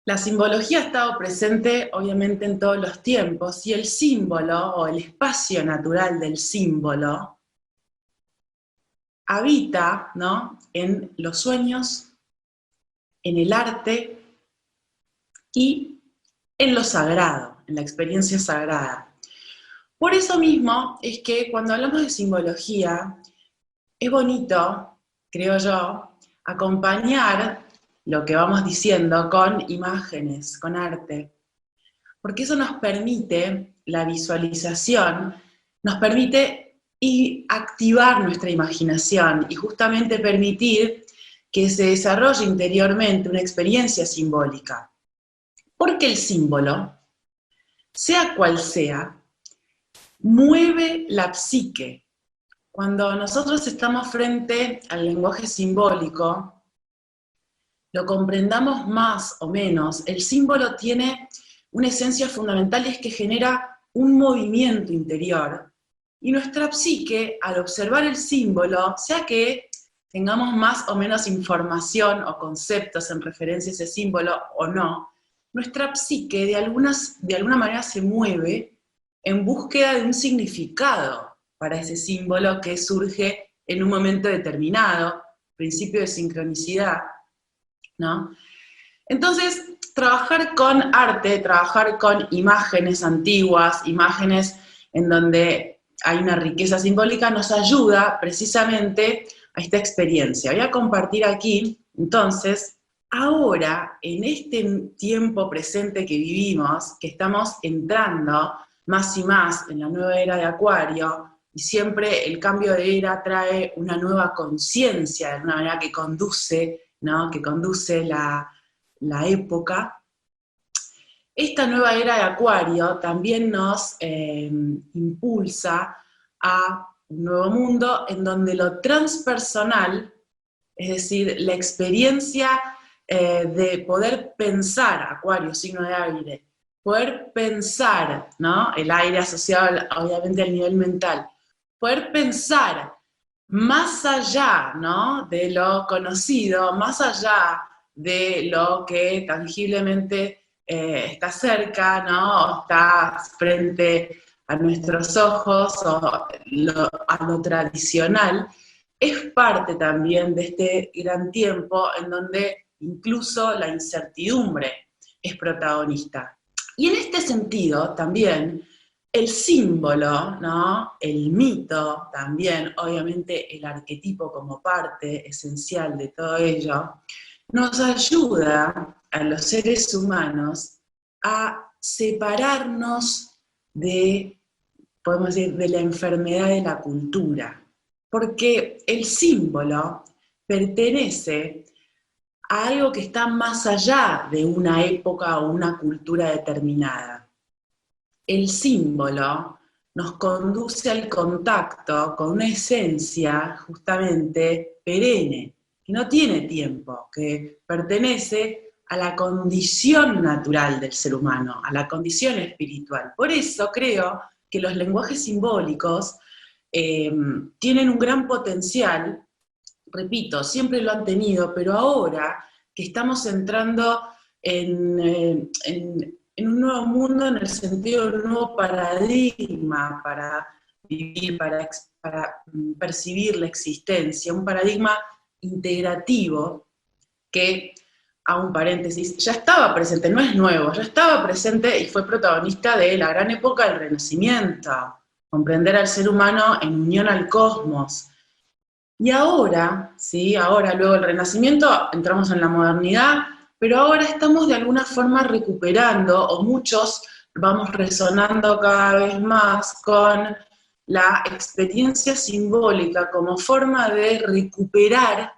La simbología ha estado presente obviamente en todos los tiempos y el símbolo o el espacio natural del símbolo habita, ¿no?, en los sueños, en el arte y en lo sagrado, en la experiencia sagrada. Por eso mismo es que cuando hablamos de simbología es bonito, creo yo, acompañar lo que vamos diciendo con imágenes, con arte, porque eso nos permite, la visualización, nos permite activar nuestra imaginación y justamente permitir que se desarrolle interiormente una experiencia simbólica. Porque el símbolo, sea cual sea, mueve la psique. Cuando nosotros estamos frente al lenguaje simbólico, lo comprendamos más o menos, el símbolo tiene una esencia fundamental, y es que genera un movimiento interior. Y nuestra psique, al observar el símbolo, sea que tengamos más o menos información o conceptos en referencia a ese símbolo o no, nuestra psique de alguna manera se mueve en búsqueda de un significado para ese símbolo que surge en un momento determinado, principio de sincronicidad, ¿no? Entonces, trabajar con arte, trabajar con imágenes antiguas, imágenes en donde hay una riqueza simbólica, nos ayuda precisamente a esta experiencia. Voy a compartir aquí, entonces, ahora, en este tiempo presente que vivimos, que estamos entrando más y más en la nueva era de Acuario, y siempre el cambio de era trae una nueva conciencia, de alguna manera que conduce, ¿no?, que conduce la época. Esta nueva era de Acuario también nos impulsa a un nuevo mundo en donde lo transpersonal, es decir, la experiencia de poder pensar, Acuario, signo de aire, poder pensar, ¿no?, el aire asociado obviamente al nivel mental, poder pensar más allá, ¿no?, de lo conocido, más allá de lo que tangiblemente está cerca, ¿no?, o está frente a nuestros ojos, o a lo tradicional, es parte también de este gran tiempo en donde incluso la incertidumbre es protagonista. Y en este sentido también el símbolo, ¿no?, el mito también, obviamente el arquetipo como parte esencial de todo ello, nos ayuda a los seres humanos a separarnos de, podemos decir, de la enfermedad de la cultura. Porque el símbolo pertenece a algo que está más allá de una época o una cultura determinada. El símbolo nos conduce al contacto con una esencia justamente perenne, que no tiene tiempo, que pertenece a la condición natural del ser humano, a la condición espiritual. Por eso creo que los lenguajes simbólicos tienen un gran potencial, repito, siempre lo han tenido, pero ahora que estamos entrando en un nuevo mundo, en el sentido de un nuevo paradigma para vivir, para percibir la existencia, un paradigma integrativo que, a un paréntesis, ya estaba presente, no es nuevo, ya estaba presente y fue protagonista de la gran época del Renacimiento, comprender al ser humano en unión al cosmos. Y ahora, ¿sí?, ahora, luego del Renacimiento, entramos en la modernidad, pero ahora estamos de alguna forma recuperando, o muchos vamos resonando cada vez más con la experiencia simbólica como forma de recuperar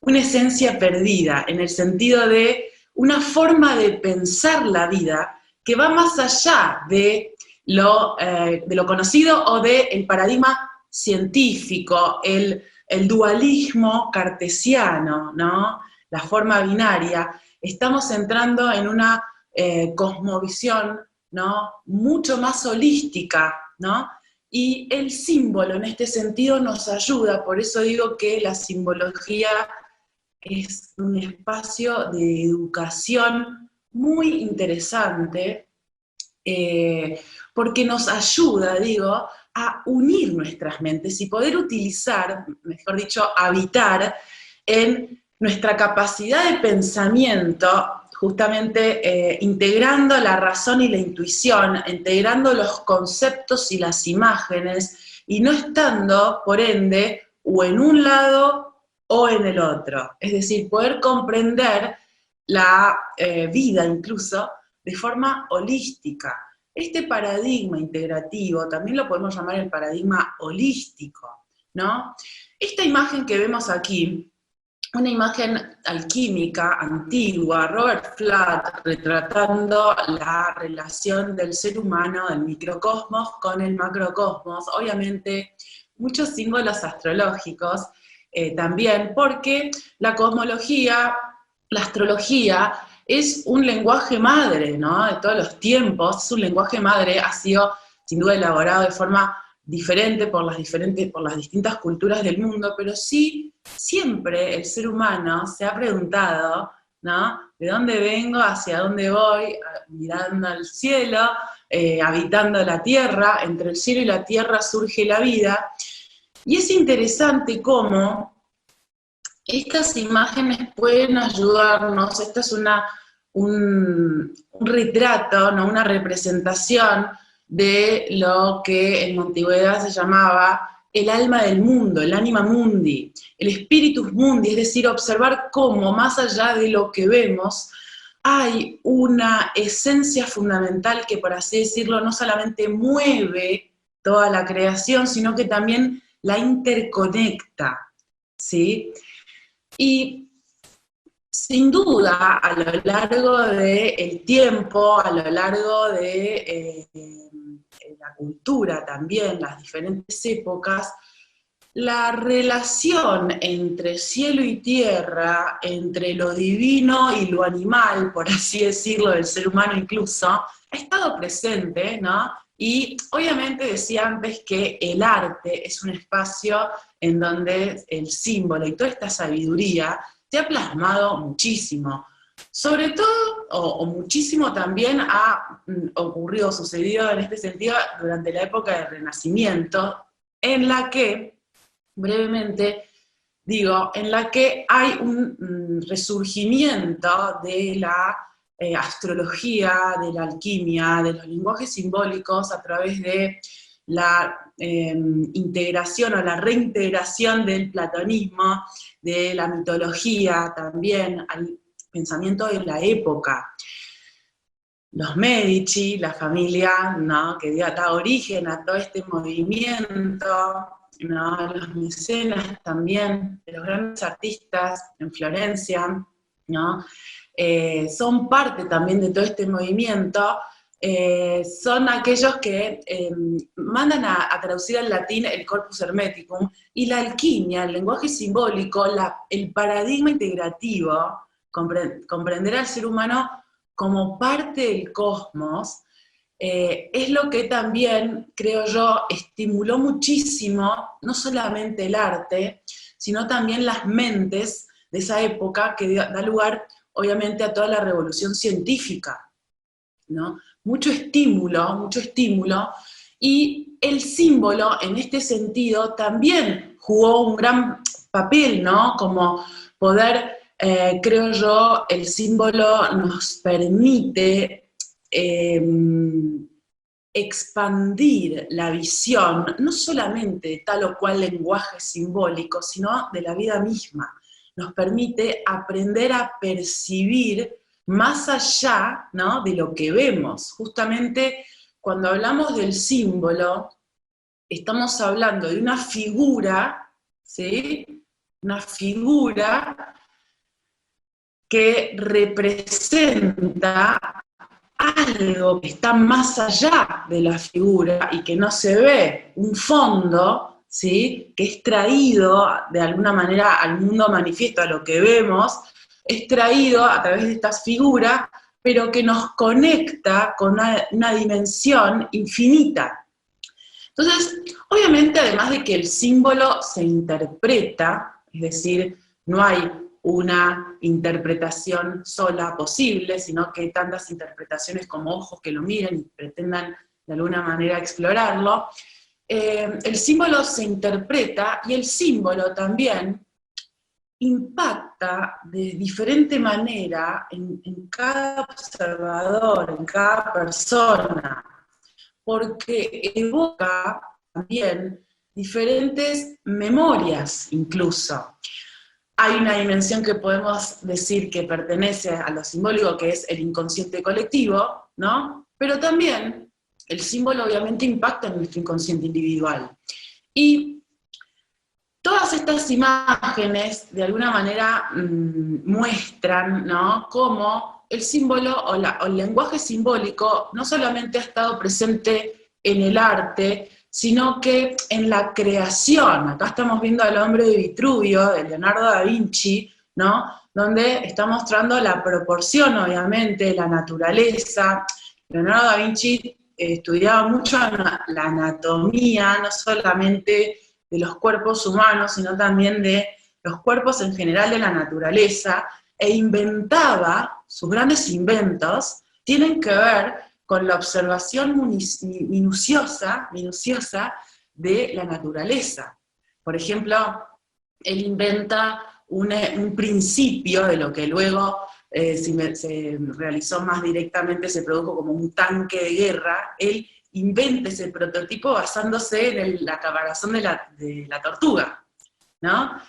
una esencia perdida, en el sentido de una forma de pensar la vida que va más allá de lo conocido o del paradigma científico, el dualismo cartesiano, ¿no?, la forma binaria. Estamos entrando en una cosmovisión, ¿no?, mucho más holística, ¿no?, y el símbolo en este sentido nos ayuda. Por eso digo que la simbología es un espacio de educación muy interesante porque nos ayuda, digo, a unir nuestras mentes y poder utilizar, mejor dicho, habitar en nuestra capacidad de pensamiento, justamente integrando la razón y la intuición, integrando los conceptos y las imágenes, y no estando, por ende, o en un lado o en el otro. Es decir, poder comprender la vida incluso de forma holística. Este paradigma integrativo también lo podemos llamar el paradigma holístico, ¿no? Esta imagen que vemos aquí, una imagen alquímica antigua, Robert Flatt, retratando la relación del ser humano, del microcosmos con el macrocosmos, obviamente muchos símbolos astrológicos también, porque la cosmología, la astrología, es un lenguaje madre, ¿no? De todos los tiempos, es un lenguaje madre, ha sido sin duda elaborado de forma diferente por las distintas culturas del mundo, pero sí, siempre el ser humano se ha preguntado, ¿no? ¿De dónde vengo? ¿Hacia dónde voy? Mirando al cielo, habitando la tierra, entre el cielo y la tierra surge la vida, y es interesante cómo estas imágenes pueden ayudarnos, esta es un retrato, ¿no? Una representación de lo que en la antigüedad se llamaba el alma del mundo, el anima mundi, el spiritus mundi, es decir, observar cómo más allá de lo que vemos, hay una esencia fundamental que, por así decirlo, no solamente mueve toda la creación, sino que también la interconecta, ¿sí? Y sin duda, a lo largo del tiempo, a lo largo de la cultura también, las diferentes épocas, la relación entre cielo y tierra, entre lo divino y lo animal, por así decirlo, del ser humano incluso, ha estado presente, ¿no? Y obviamente decía antes que el arte es un espacio en donde el símbolo y toda esta sabiduría se ha plasmado muchísimo. Sobre todo, o muchísimo también ha ocurrido, sucedido en este sentido durante la época del Renacimiento, en la que, brevemente, digo, en la que hay un resurgimiento de la astrología, de la alquimia, de los lenguajes simbólicos a través de la integración o la reintegración del platonismo, de la mitología también, al pensamiento de la época. Los Medici, la familia, ¿no?, que da origen a todo este movimiento, ¿no?, los mecenas también, de los grandes artistas en Florencia, ¿no?, son parte también de todo este movimiento, son aquellos que mandan a traducir al latín el corpus hermeticum, y la alquimia, el lenguaje simbólico, el paradigma integrativo, comprender al ser humano como parte del cosmos, es lo que también, creo yo, estimuló muchísimo, no solamente el arte, sino también las mentes de esa época, que da lugar, obviamente, a toda la revolución científica, ¿no? Mucho estímulo, y el símbolo, en este sentido, también jugó un gran papel, ¿no? Como poder, creo yo, el símbolo nos permite expandir la visión, no solamente de tal o cual lenguaje simbólico, sino de la vida misma. Nos permite aprender a percibir más allá, ¿no?, de lo que vemos. Justamente cuando hablamos del símbolo, estamos hablando de una figura, ¿sí?, una figura que representa algo que está más allá de la figura y que no se ve, un fondo, ¿sí?, que es traído de alguna manera al mundo manifiesto, a lo que vemos, es traído a través de estas figuras, pero que nos conecta con una dimensión infinita. Entonces, obviamente, además de que el símbolo se interpreta, es decir, no hay una interpretación sola posible, sino que hay tantas interpretaciones como ojos que lo miren y pretendan de alguna manera explorarlo. El símbolo se interpreta y el símbolo también impacta de diferente manera en cada observador, en cada persona, porque evoca también diferentes memorias incluso. Hay una dimensión que podemos decir que pertenece a lo simbólico, que es el inconsciente colectivo, ¿no? Pero también el símbolo obviamente impacta en nuestro inconsciente individual. Y todas estas imágenes de alguna manera muestran, ¿no?, cómo el símbolo o el lenguaje simbólico no solamente ha estado presente en el arte, sino que en la creación. Acá estamos viendo al hombre de Vitruvio, de Leonardo da Vinci, ¿no?, donde está mostrando la proporción, obviamente, la naturaleza. Leonardo da Vinci estudiaba mucho la anatomía, no solamente de los cuerpos humanos, sino también de los cuerpos en general de la naturaleza, e inventaba, sus grandes inventos tienen que ver con la observación minuciosa de la naturaleza. Por ejemplo, él inventa un principio de lo que luego se realizó más directamente, se produjo como un tanque de guerra. Él inventa ese prototipo basándose en la caparazón de la tortuga, ¿no?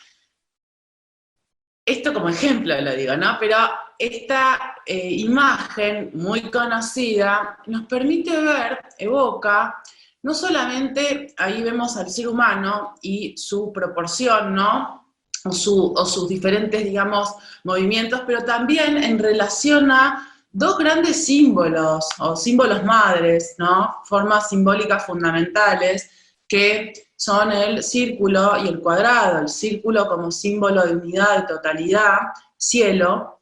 Esto como ejemplo lo digo, ¿no? Pero esta imagen muy conocida nos permite ver, evoca, no solamente ahí vemos al ser humano y su proporción, ¿no?, o sus diferentes, digamos, movimientos, pero también en relación a dos grandes símbolos, o símbolos madres, ¿no?, formas simbólicas fundamentales, que son el círculo y el cuadrado. El círculo como símbolo de unidad y totalidad, cielo,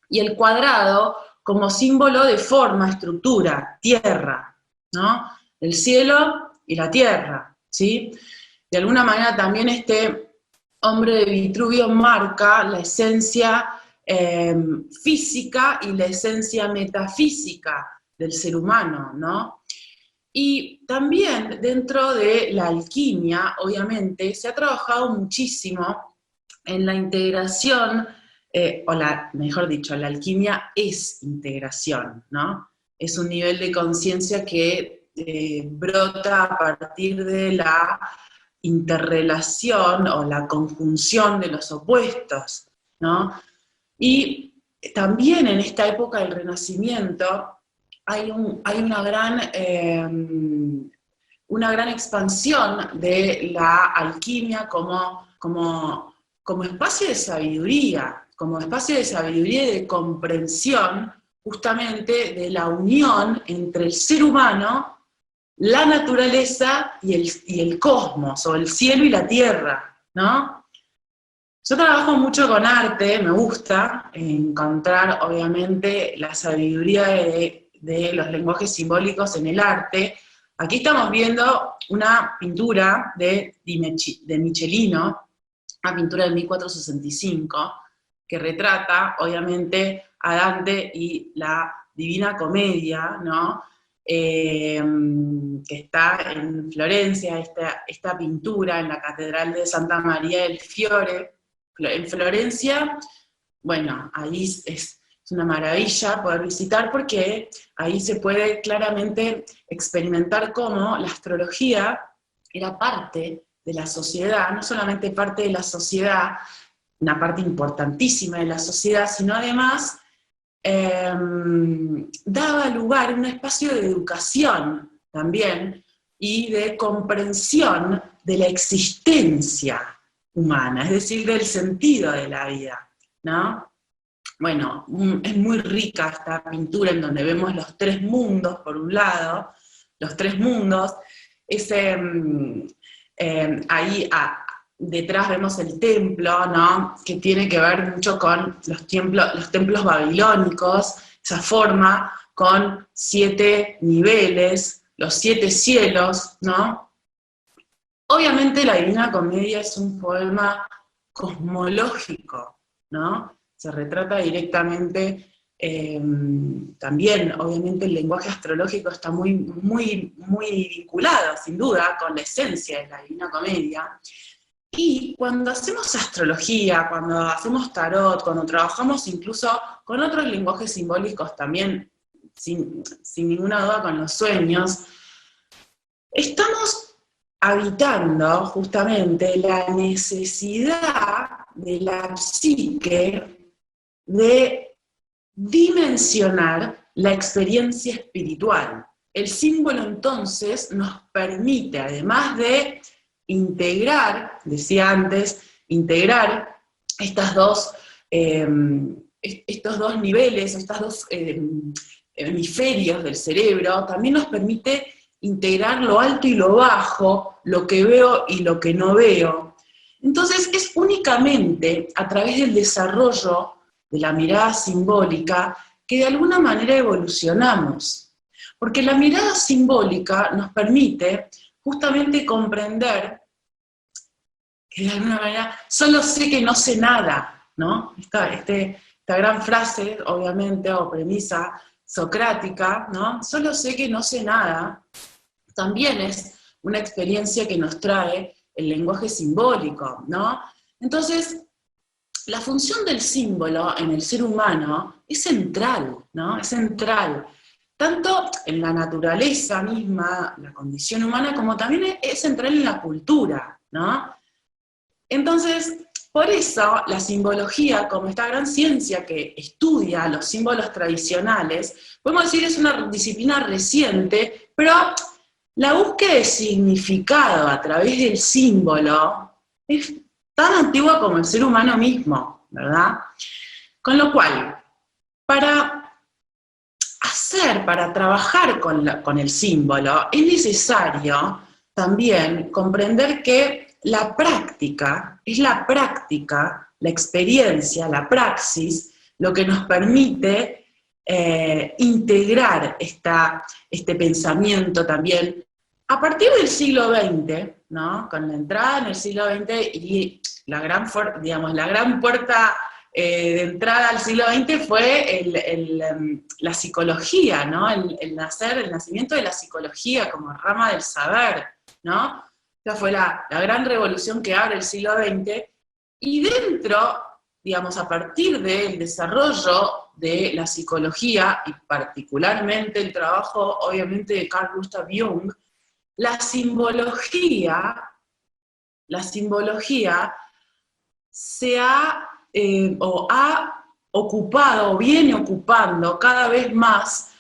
y el cuadrado como símbolo de forma, estructura, tierra, ¿no? El cielo y la tierra, ¿sí? De alguna manera también este hombre de Vitruvio marca la esencia física y la esencia metafísica del ser humano, ¿no? Y también dentro de la alquimia, obviamente, se ha trabajado muchísimo en la integración, mejor dicho, la alquimia es integración, ¿no? Es un nivel de conciencia que brota a partir de la interrelación o la conjunción de los opuestos, ¿no? Y también en esta época del Renacimiento hay una gran expansión de la alquimia como espacio de sabiduría, y de comprensión justamente de la unión entre el ser humano, la naturaleza y el cosmos, o el cielo y la tierra, ¿no? Yo trabajo mucho con arte, me gusta encontrar, obviamente, la sabiduría de los lenguajes simbólicos en el arte. Aquí estamos viendo una pintura de Michelino, una pintura de 1465, que retrata, obviamente, a Dante y la Divina Comedia, ¿no? Que está en Florencia, esta pintura en la Catedral de Santa María del Fiore, en Florencia. Bueno, ahí es una maravilla poder visitar, porque ahí se puede claramente experimentar cómo la astrología era parte de la sociedad, no solamente parte de la sociedad, una parte importantísima de la sociedad, sino además daba lugar a un espacio de educación también y de comprensión de la existencia humana, es decir, del sentido de la vida, ¿no? Bueno, es muy rica esta pintura en donde vemos los tres mundos, por un lado, los tres mundos, ahí detrás vemos el templo, ¿no?, que tiene que ver mucho con los templos babilónicos, esa forma con 7 niveles, los 7 cielos, ¿no? Obviamente la Divina Comedia es un poema cosmológico, ¿no? Se retrata directamente, también, obviamente, el lenguaje astrológico está muy, muy, muy vinculado, sin duda, con la esencia de la Divina Comedia. Y cuando hacemos astrología, cuando hacemos tarot, cuando trabajamos incluso con otros lenguajes simbólicos también, sin ninguna duda con los sueños, estamos habitando justamente la necesidad de la psique de dimensionar la experiencia espiritual. El símbolo entonces nos permite, además de integrar, decía antes, integrar estas estos dos niveles, estos dos hemisferios del cerebro, también nos permite integrar lo alto y lo bajo, lo que veo y lo que no veo. Entonces es únicamente a través del desarrollo de la mirada simbólica que de alguna manera evolucionamos. Porque la mirada simbólica nos permite justamente comprender que de alguna manera solo sé que no sé nada, ¿no? Esta gran frase, obviamente, o premisa socrática, ¿no? Solo sé que no sé nada, también es una experiencia que nos trae el lenguaje simbólico, ¿no? Entonces, la función del símbolo en el ser humano es central, ¿no? Es central, tanto en la naturaleza misma, la condición humana, como también es central en la cultura, ¿no? Entonces, por eso la simbología, como esta gran ciencia que estudia los símbolos tradicionales, podemos decir es una disciplina reciente, pero la búsqueda de significado a través del símbolo es tan antigua como el ser humano mismo, ¿verdad? Con lo cual, para trabajar con el símbolo, es necesario también comprender que es la práctica, la experiencia, la praxis, lo que nos permite integrar este pensamiento también a partir del siglo XX, ¿no? Con la entrada en el siglo XX y la gran puerta de entrada al siglo XX fue la psicología, ¿no? El nacimiento de la psicología como rama del saber, ¿no? Esa fue la gran revolución que abre el siglo XX, y dentro, digamos, a partir del desarrollo de la psicología, y particularmente el trabajo, obviamente, de Carl Gustav Jung, la simbología ha ocupado, o viene ocupando cada vez más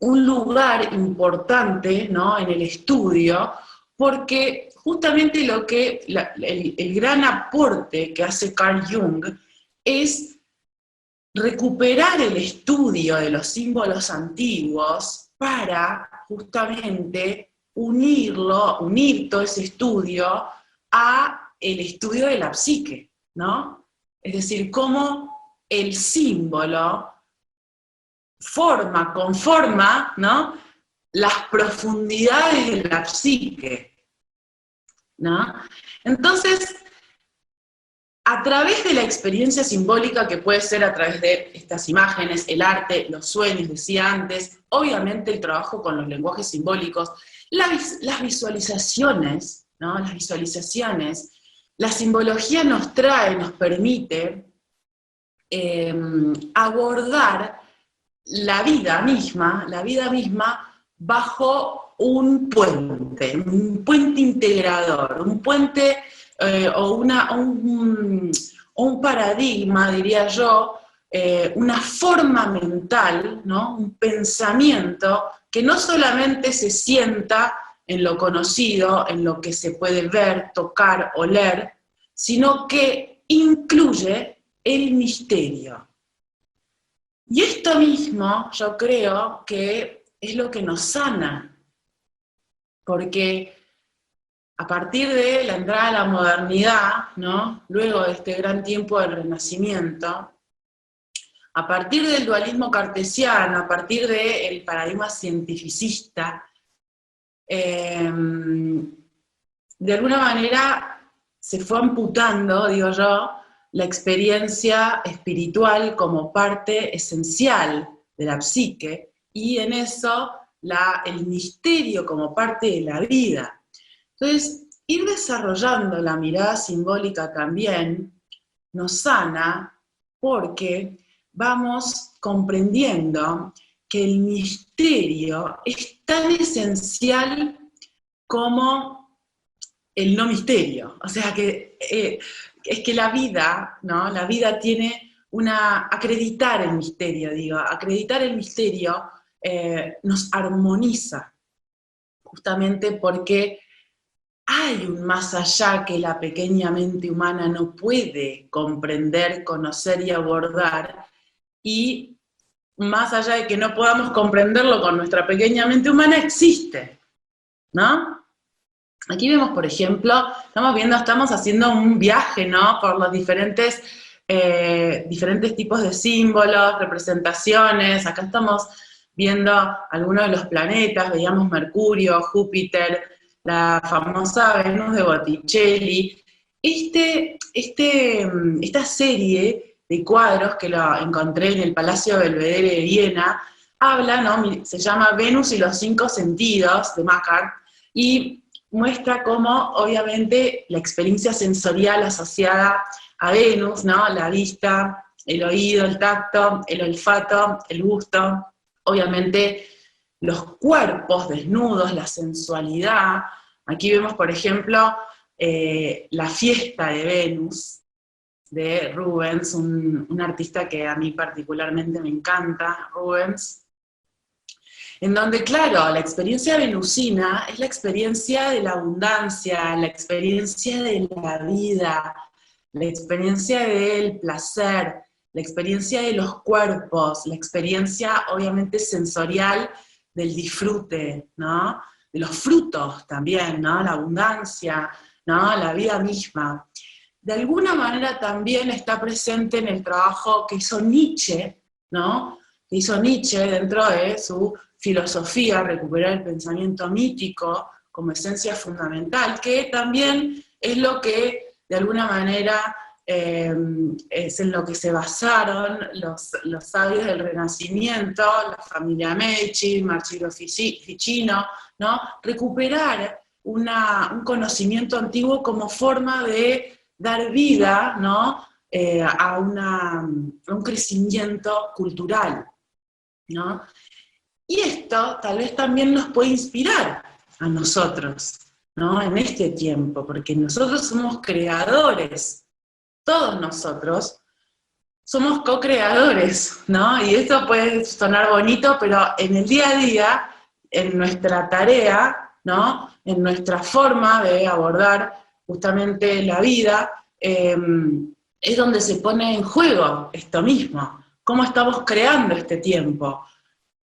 un lugar importante, ¿no? En el estudio, porque justamente el gran aporte que hace Carl Jung es recuperar el estudio de los símbolos antiguos para justamente unir todo ese estudio a el estudio de la psique, ¿no? Es decir, cómo el símbolo conforma, ¿no? Las profundidades de la psique, ¿no? Entonces, a través de la experiencia simbólica, que puede ser a través de estas imágenes, el arte, los sueños, decía antes, obviamente el trabajo con los lenguajes simbólicos, las visualizaciones, ¿no? Las visualizaciones, la simbología nos permite abordar la vida misma bajo un puente integrador, un puente o un paradigma, diría yo, una forma mental, ¿no? Un pensamiento que no solamente se sienta en lo conocido, en lo que se puede ver, tocar, oler, sino que incluye el misterio. Y esto mismo yo creo que es lo que nos sana, porque a partir de la entrada a la modernidad, ¿no? Luego de este gran tiempo del Renacimiento, a partir del dualismo cartesiano, a partir del paradigma cientificista, de alguna manera se fue amputando, digo yo, la experiencia espiritual como parte esencial de la psique, y en eso el misterio como parte de la vida. Entonces, ir desarrollando la mirada simbólica también nos sana, porque vamos comprendiendo que el misterio es tan esencial como el no misterio. O sea que es que la vida, ¿no? La vida tiene acreditar el misterio, acreditar el misterio nos armoniza, justamente porque hay un más allá que la pequeña mente humana no puede comprender, conocer y abordar, y más allá de que no podamos comprenderlo con nuestra pequeña mente humana, existe, ¿no? Aquí vemos, por ejemplo, estamos haciendo un viaje, ¿no? Por los diferentes tipos de símbolos, representaciones. Acá estamos viendo algunos de los planetas, veíamos Mercurio, Júpiter, la famosa Venus de Botticelli. Esta serie de cuadros que lo encontré en el Palacio Belvedere de Viena, habla, ¿no? Se llama Venus y los 5 sentidos, de Macquart, y muestra cómo, obviamente, la experiencia sensorial asociada a Venus, ¿no? La vista, el oído, el tacto, el olfato, el gusto, obviamente los cuerpos desnudos, la sensualidad. Aquí vemos, por ejemplo, La fiesta de Venus, de Rubens, un artista que a mí particularmente me encanta, Rubens, en donde, claro, la experiencia venusina es la experiencia de la abundancia, la experiencia de la vida, la experiencia del placer, la experiencia de los cuerpos, la experiencia obviamente sensorial del disfrute, ¿no? De los frutos también, ¿no? La abundancia, ¿no? La vida misma. De alguna manera también está presente en el trabajo que hizo Nietzsche, ¿no? Que hizo Nietzsche dentro de su filosofía, recuperar el pensamiento mítico como esencia fundamental, que también es lo que de alguna manera es en lo que se basaron los sabios del Renacimiento, la familia Medici, Marsilio Ficino, ¿no? Recuperar un conocimiento antiguo como forma de dar vida, ¿no? a un crecimiento cultural, ¿no? Y esto tal vez también nos puede inspirar a nosotros, ¿no? En este tiempo, porque nosotros somos creadores, todos nosotros somos co-creadores, ¿no? Y esto puede sonar bonito, pero en el día a día, en nuestra tarea, ¿no? En nuestra forma de abordar justamente la vida, es donde se pone en juego esto mismo. ¿Cómo estamos creando este tiempo?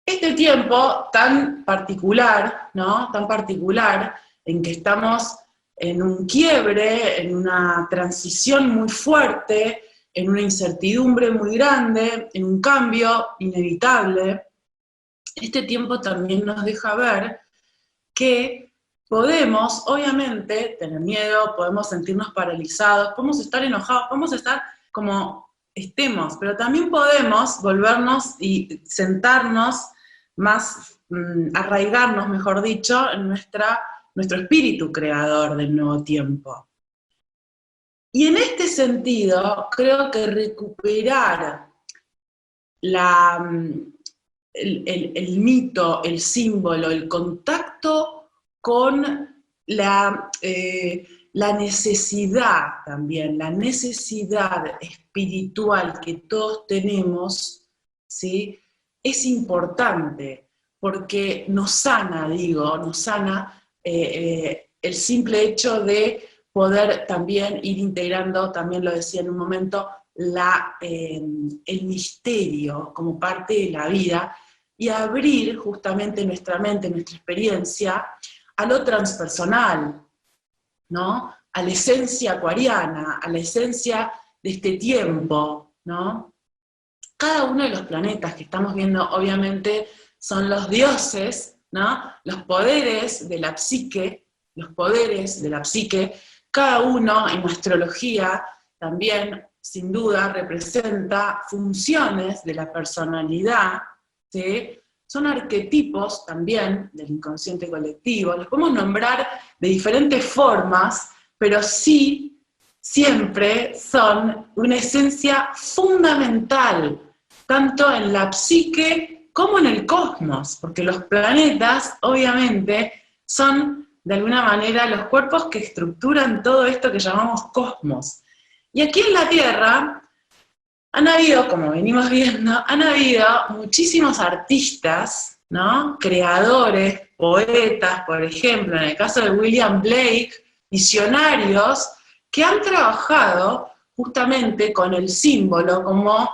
Este tiempo tan particular, ¿no? Tan particular, en que estamos en un quiebre, en una transición muy fuerte, en una incertidumbre muy grande, en un cambio inevitable. Este tiempo también nos deja ver que podemos, obviamente, tener miedo, podemos sentirnos paralizados, podemos estar enojados, podemos estar como estemos, pero también podemos volvernos y sentarnos más, arraigarnos, mejor dicho, en nuestro espíritu creador del nuevo tiempo. Y en este sentido, creo que recuperar el mito, el símbolo, el contacto con la necesidad también, la necesidad espiritual que todos tenemos, ¿sí? Es importante, porque nos sana, nos sana el simple hecho de poder también ir integrando, también lo decía en un momento, el misterio como parte de la vida, y abrir justamente nuestra mente, nuestra experiencia, a lo transpersonal, ¿no? A la esencia acuariana, a la esencia de este tiempo, ¿no? Cada uno de los planetas que estamos viendo, obviamente, son los dioses, ¿no? Los poderes de la psique, los poderes de la psique, cada uno en astrología también sin duda representa funciones de la personalidad, ¿sí? Son arquetipos también del inconsciente colectivo, los podemos nombrar de diferentes formas, pero sí, siempre son una esencia fundamental, tanto en la psique como en el cosmos, porque los planetas, obviamente, son de alguna manera los cuerpos que estructuran todo esto que llamamos cosmos. Y aquí en la Tierra han habido, como venimos viendo, han habido muchísimos artistas, ¿no? Creadores, poetas, por ejemplo, en el caso de William Blake, visionarios, que han trabajado justamente con el símbolo como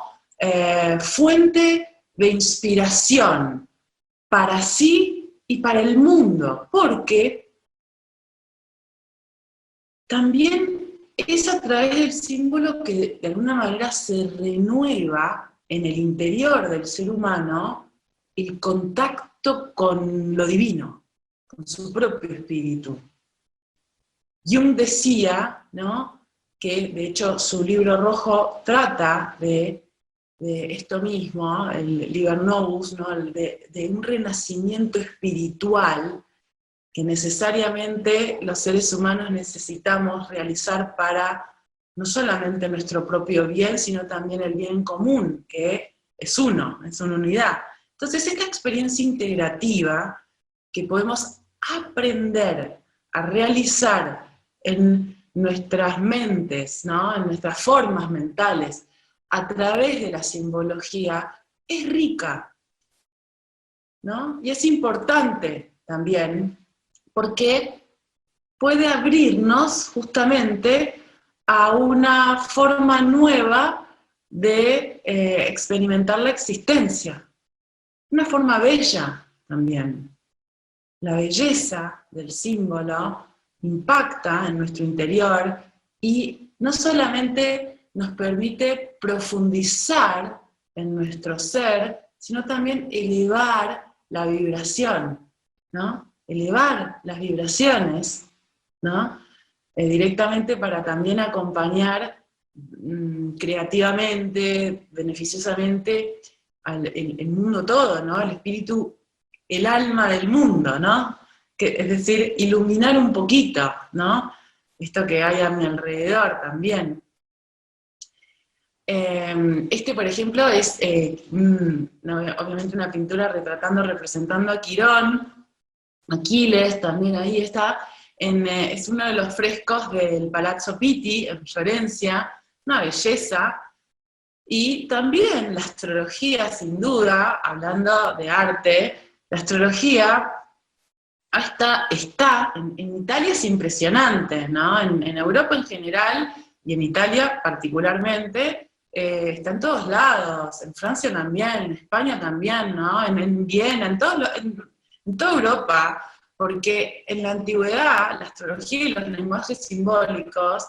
fuente de inspiración para sí y para el mundo, porque también es a través del símbolo que de alguna manera se renueva en el interior del ser humano el contacto con lo divino, con su propio espíritu. Jung decía, ¿no?, que de hecho su libro rojo trata de esto mismo, el Liber Novus, ¿no?, de un renacimiento espiritual que necesariamente los seres humanos necesitamos realizar para no solamente nuestro propio bien, sino también el bien común, que es uno, es una unidad. Entonces, esta experiencia integrativa que podemos aprender a realizar en nuestras mentes, ¿no?, en nuestras formas mentales, a través de la simbología, es rica, ¿no? Y es importante también, porque puede abrirnos justamente a una forma nueva de experimentar la existencia. Una forma bella también. La belleza del símbolo impacta en nuestro interior y no solamente nos permite profundizar en nuestro ser, sino también elevar la vibración, ¿no? Elevar las vibraciones, ¿no? Directamente para también acompañar creativamente, beneficiosamente el mundo todo, ¿no? El espíritu, el alma del mundo, ¿no? Es decir, iluminar un poquito, ¿no?, esto que hay a mi alrededor también. Este, por ejemplo, es obviamente una pintura representando a Quirón, Aquiles, también ahí está, es uno de los frescos del Palazzo Pitti, en Florencia, una belleza. Y también la astrología, sin duda, hablando de arte, la astrología está en Italia es impresionante, ¿no? En Europa en general, y en Italia particularmente, está en todos lados, en Francia también, en España también, ¿no? En Viena, en toda Europa, porque en la antigüedad la astrología y los lenguajes simbólicos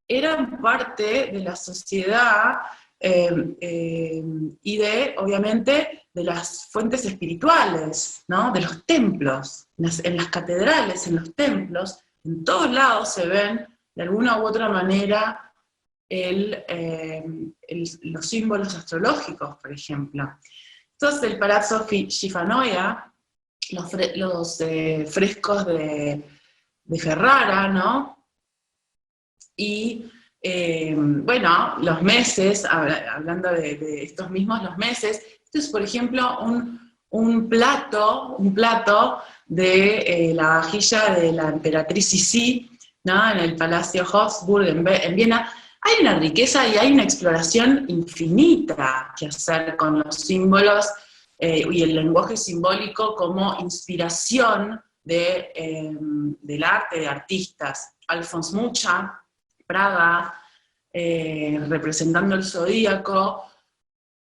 eran parte de la sociedad y obviamente, de las fuentes espirituales, ¿no?, de los templos, en las catedrales, en los templos, en todos lados se ven, de alguna u otra manera, los símbolos astrológicos, por ejemplo. Entonces, el Palazzo Schifanoia, los frescos de Ferrara, ¿no?, y bueno, los meses, hablando de estos mismos, los meses, esto es, por ejemplo, un plato de la vajilla de la emperatriz Sisi, ¿no?, en el Palacio Hofburg en Viena. Hay una riqueza y hay una exploración infinita que hacer con los símbolos y el lenguaje simbólico como inspiración del arte de artistas. Alphonse Mucha, Praga, representando el zodíaco,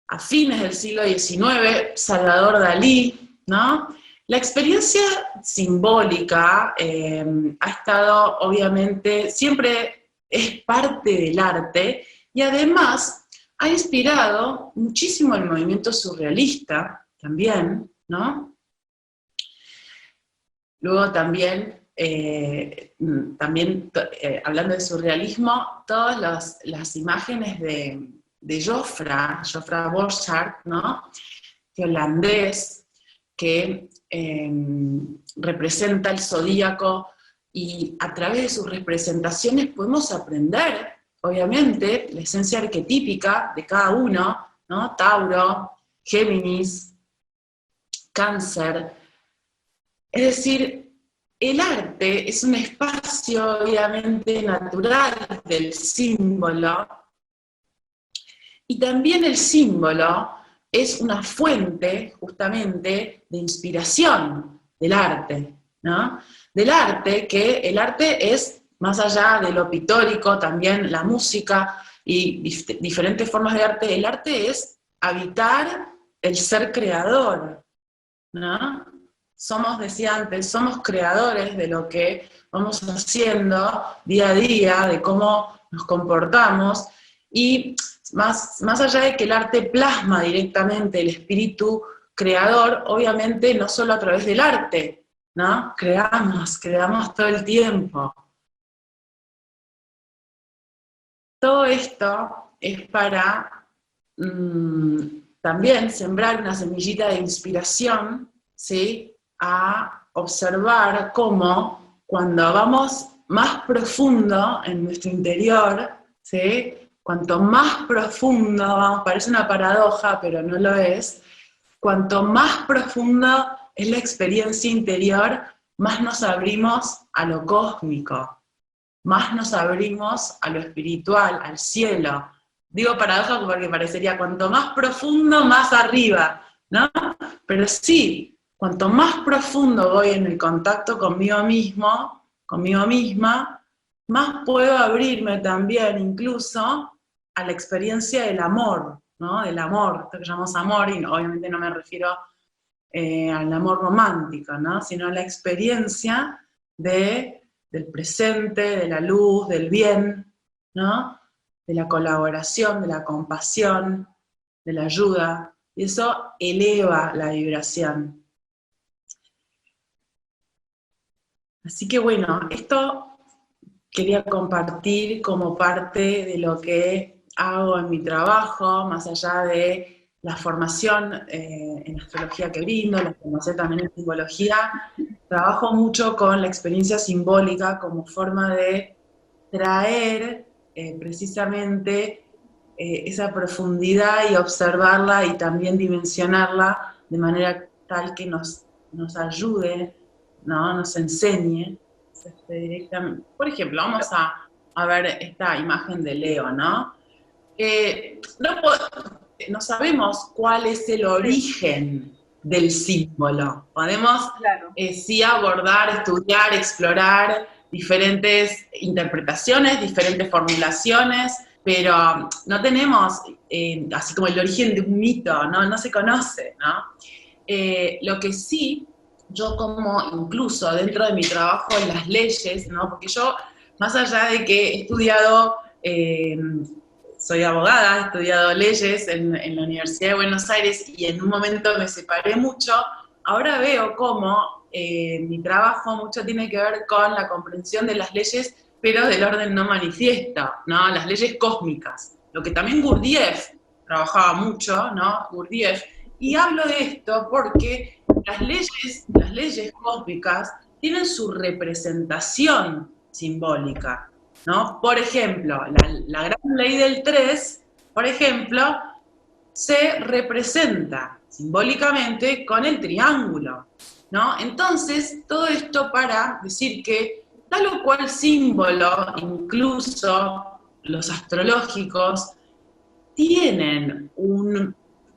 a fines del siglo XIX, Salvador Dalí, ¿no? La experiencia simbólica ha estado, obviamente, siempre es parte del arte, y además ha inspirado muchísimo el movimiento surrealista, también, ¿no? Luego también también hablando de surrealismo, todas las imágenes de Jofra Borchardt, ¿no? Que holandés, que representa el zodíaco, y a través de sus representaciones podemos aprender, obviamente, la esencia arquetípica de cada uno, ¿no? Tauro, Géminis, Cáncer. Es decir, el arte es un espacio obviamente natural del símbolo, y también el símbolo es una fuente justamente de inspiración del arte, ¿no? Del arte, que el arte es, más allá de lo pictórico, también la música y diferentes formas de arte, el arte es habitar el ser creador, ¿no? Somos, decía antes, somos creadores de lo que vamos haciendo día a día, de cómo nos comportamos, y más allá de que el arte plasma directamente el espíritu creador, obviamente no solo a través del arte, ¿no? Creamos todo el tiempo. Todo esto es para también sembrar una semillita de inspiración, ¿sí? A observar cómo cuando vamos más profundo en nuestro interior, ¿sí? Cuanto más profundo vamos, parece una paradoja, pero no lo es, cuanto más profundo es la experiencia interior, más nos abrimos a lo cósmico, más nos abrimos a lo espiritual, al cielo. Digo paradoja porque parecería cuanto más profundo, más arriba, ¿no? Pero sí, cuanto más profundo voy en el contacto conmigo mismo, conmigo misma, más puedo abrirme también incluso a la experiencia del amor, ¿no? Del amor, esto que llamamos amor, y obviamente no me refiero al amor romántico, ¿no? Sino a la experiencia del presente, de la luz, del bien, ¿no? De la colaboración, de la compasión, de la ayuda, y eso eleva la vibración. Así que bueno, esto quería compartir como parte de lo que hago en mi trabajo, más allá de la formación en astrología que brindo, la formación también en simbología. Trabajo mucho con la experiencia simbólica como forma de traer precisamente esa profundidad y observarla y también dimensionarla de manera tal que nos ayude, ¿no? Nos enseñe. Directamente. Por ejemplo, vamos a ver esta imagen de Leo, ¿no? No sabemos cuál es el origen del símbolo. Podemos sí abordar, estudiar, explorar diferentes interpretaciones, diferentes formulaciones, pero no tenemos así como el origen de un mito, no se conoce, ¿no? Lo que sí, yo como incluso dentro de mi trabajo en las leyes, ¿no? Porque yo, más allá de que he estudiado, soy abogada, he estudiado leyes en la Universidad de Buenos Aires y en un momento me separé mucho, ahora veo cómo mi trabajo mucho tiene que ver con la comprensión de las leyes, pero del orden no manifiesto, ¿no? Las leyes cósmicas, lo que también Gurdjieff trabajaba mucho, ¿no? Gurdjieff. Y hablo de esto porque las leyes cósmicas tienen su representación simbólica, ¿no? Por ejemplo, la gran ley del 3, por ejemplo, se representa simbólicamente con el triángulo, ¿no? Entonces, todo esto para decir que tal o cual símbolo, incluso los astrológicos, tienen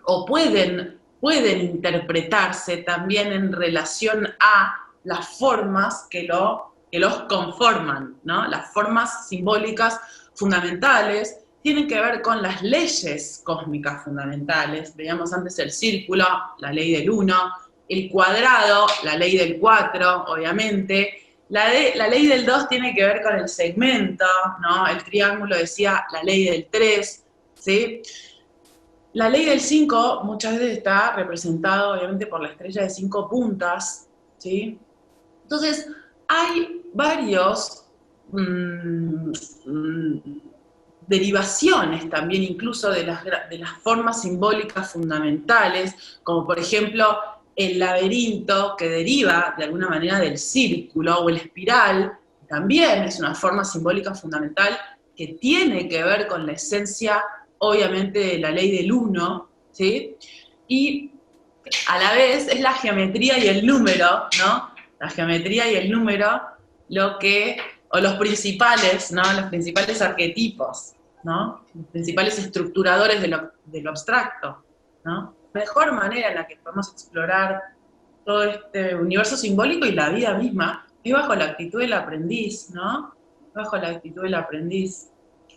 o pueden interpretarse también en relación a las formas que los conforman, ¿no? Las formas simbólicas fundamentales tienen que ver con las leyes cósmicas fundamentales. Veíamos antes el círculo, la ley del 1, el cuadrado, la ley del 4, obviamente. La ley del 2 tiene que ver con el segmento, ¿no? El triángulo decía la ley del 3, ¿sí? La ley del 5 muchas veces está representado obviamente por la estrella de 5 puntas, ¿sí? Entonces, hay varios derivaciones también incluso de las formas simbólicas fundamentales, como por ejemplo el laberinto, que deriva de alguna manera del círculo, o el espiral, también es una forma simbólica fundamental que tiene que ver con la esencia, obviamente, de la ley del uno, ¿sí? Y a la vez es la geometría y el número, ¿no? La geometría y el número, lo que, o los principales, ¿no? Los principales arquetipos, ¿no? Los principales estructuradores de lo abstracto, ¿no? La mejor manera en la que podemos explorar todo este universo simbólico y la vida misma es bajo la actitud del aprendiz, ¿no? Bajo la actitud del aprendiz.